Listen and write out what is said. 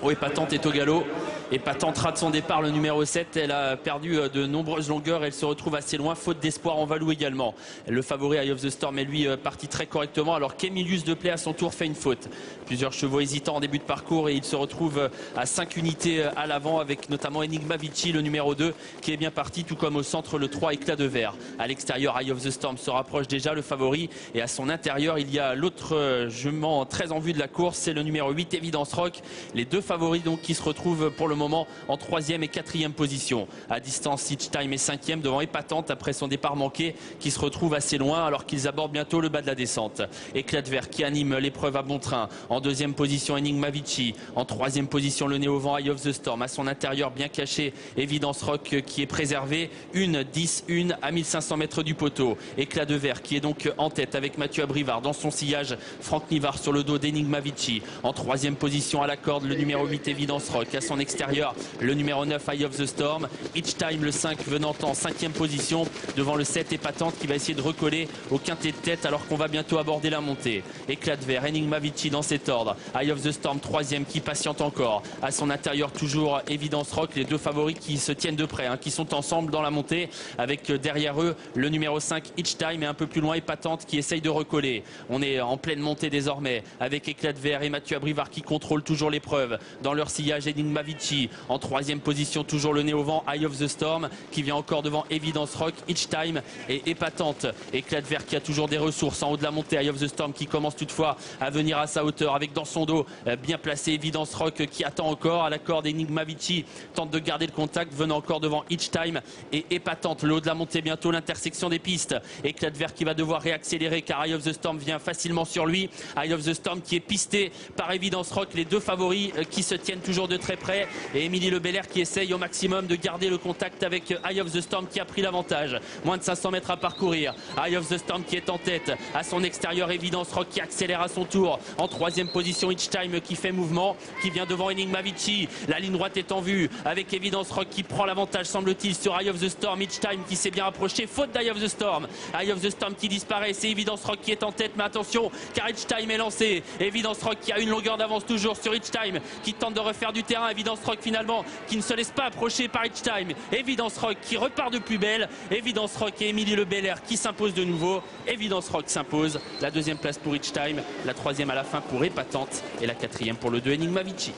Oh, Épatante est au galop. Épatante rate son départ, le numéro 7. Elle a perdu de nombreuses longueurs. Elle se retrouve assez loin. Faute d'espoir en Valou également. Le favori Eye of the Storm est lui parti très correctement. Alors qu'Emilius Deplay à son tour fait une faute. Plusieurs chevaux hésitants en début de parcours et il se retrouve à 5 unités à l'avant avec notamment Enigma Vici, le numéro 2, qui est bien parti, tout comme au centre le 3 Éclat de Verre. À l'extérieur, Eye of the Storm se rapproche déjà, le favori. Et à son intérieur, il y a l'autre jument très en vue de la course, c'est le numéro 8, Evidence Rock. Les deux favoris donc qui se retrouvent pour le moment en 3e et 4e position. À distance, Each Time est 5e devant Épatante après son départ manqué qui se retrouve assez loin alors qu'ils abordent bientôt le bas de la descente. Éclat de Verre qui anime l'épreuve à bon train. En 2e position, Enigma Vici. En 3e position, le néo-vent Eye of the Storm. À son intérieur, bien caché, Evidence Rock qui est préservé. 1-10-1 à 1500 mètres du poteau. Éclat de Verre qui est donc en tête avec Mathieu Abrivard dans son sillage. Franck Nivard sur le dos d'Enigma Vici. En 3e position à la corde, le numéro 8 Evidence Rock. À son extérieur, le numéro 9 Eye of the Storm. Each Time, le 5 venant en 5e position devant le 7 Épatante qui va essayer de recoller au quintet de tête alors qu'on va bientôt aborder la montée. Éclat de Verre, Enigma Vici dans cet ordre. Eye of the Storm 3e qui patiente encore. À son intérieur toujours Evidence Rock, les deux favoris qui se tiennent de près, qui sont ensemble dans la montée avec derrière eux le numéro 5 Each Time et un peu plus loin Épatante qui essaye de recoller. On est en pleine montée désormais avec Éclat de Verre et Mathieu Abrivard qui contrôlent toujours l'épreuve. Dans leur sillage, Enigma Vici. En 3e position, toujours le néo-vent Eye of the Storm qui vient encore devant Evidence Rock, Each Time et Épatante. Éclat de Verre qui a toujours des ressources en haut de la montée. Eye of the Storm qui commence toutefois à venir à sa hauteur avec dans son dos bien placé Evidence Rock qui attend encore à la corde. Enigma Vici tente de garder le contact venant encore devant Each Time et Épatante. Le haut de la montée bientôt, l'intersection des pistes. Éclat de Verre qui va devoir réaccélérer car Eye of the Storm vient facilement sur lui. Eye of the Storm qui est pisté par Evidence Rock, les deux favoris qui se tiennent toujours de très près et Émilie Le Belair qui essaye au maximum de garder le contact avec Eye of the Storm qui a pris l'avantage. Moins de 500 mètres à parcourir. Eye of the Storm qui est en tête. À son extérieur, Evidence Rock qui accélère à son tour. En 3e position, Each Time qui fait mouvement, qui vient devant Enigma Vici. La ligne droite est en vue avec Evidence Rock qui prend l'avantage, semble-t-il, sur Eye of the Storm. Each Time qui s'est bien approché, faute d'Eye of the Storm. Eye of the Storm qui disparaît, c'est Evidence Rock qui est en tête, mais attention car Each Time est lancé. Evidence Rock qui a une longueur d'avance toujours sur Each Time qui tente de refaire du terrain. Evidence Rock finalement qui ne se laisse pas approcher par Each Time. Evidence Rock qui repart de plus belle. Evidence Rock et Émilie Le Belair qui s'imposent de nouveau. Evidence Rock s'impose. La 2e place pour Each Time, la 3e à la fin pour Épatante et la 4e pour le 2 Enigma Vici.